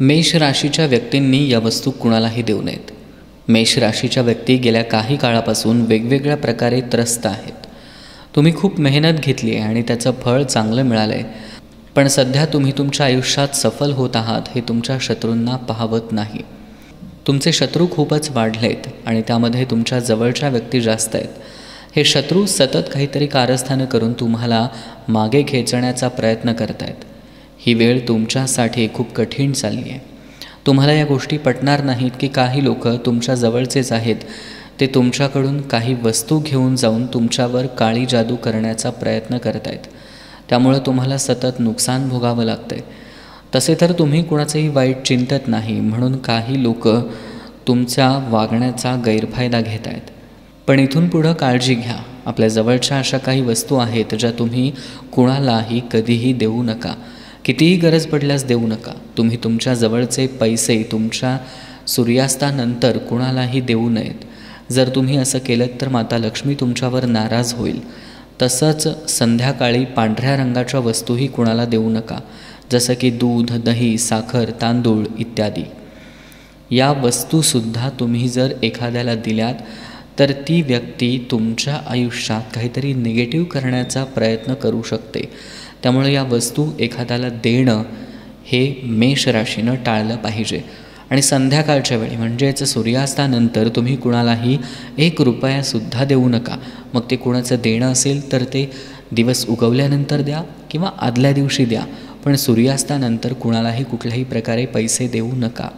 मेष राशीच्या व्यक्तींनी या वस्तू कुणालाही देऊ नयेत. मेष राशीच्या व्यक्ती गेल्या काही काळापासून वेगवेगळ्या प्रकारे त्रस्त आहेत. तुम्ही खूप मेहनत घेतली आहे आणि त्याचं फळ चांगलं मिळालं आहे, पण सध्या तुम्ही तुमच्या आयुष्यात सफल होत आहात हे तुमच्या शत्रूंना पाहवत नाही. तुमचे शत्रू खूपच वाढलेत आणि त्यामध्ये तुमच्या जवळच्या व्यक्ती जास्त आहेत. हे शत्रू सतत काहीतरी कारस्थानं करून तुम्हाला मागे खेचण्याचा प्रयत्न करत आहेत. ही वेळ तुमच्यासाठी खूप कठीण चालली आहे. तुम्हाला या गोष्टी पटणार नाहीत की काही लोक तुमच्या जवळचेच आहेत, ते तुमच्याकडून काही वस्तू घेऊन जाऊन तुमच्यावर काळी जादू करण्याचा प्रयत्न करत आहेत. त्यामुळे तुम्हाला सतत नुकसान भोगावं लागतं आहे. तसे तर तुम्ही कुणाचंही वाईट चिंतत नाही, म्हणून काही लोक तुमच्या वागण्याचा गैरफायदा घेत आहेत. पण इथून पुढं काळजी घ्या. आपल्या जवळच्या अशा काही वस्तू आहेत ज्या तुम्ही कुणालाही कधीही देऊ नका. कितीही गरज पडल्यास देऊ नका. तुम्ही तुमच्या जवळचे पैसे तुमच्या सूर्यास्तानंतर कुणालाही देऊ नयेत. जर तुम्ही असं केलं तर माता लक्ष्मी तुमच्यावर नाराज होईल. तसंच संध्याकाळी पांढऱ्या रंगाच्या वस्तूही कुणाला देऊ नका, जसं की दूध, दही, साखर, तांदूळ इत्यादी. या वस्तूसुद्धा तुम्ही जर एखाद्याला दिल्यात तर ती व्यक्ती तुमच्या आयुष्यात काहीतरी निगेटिव्ह करण्याचा प्रयत्न करू शकते. त्यामुळे या वस्तू एखाद्याला देणं हे मेष राशीनं टाळलं पाहिजे. आणि संध्याकाळच्या वेळी म्हणजेच सूर्यास्तानंतर तुम्ही कुणालाही 1 रुपयासुद्धा देऊ नका. मग ते कुणाचं देणं असेल तर ते दिवस उगवल्यानंतर द्या किंवा आदल्या दिवशी द्या, पण सूर्यास्तानंतर कुणालाही कुठल्याही प्रकारे पैसे देऊ नका.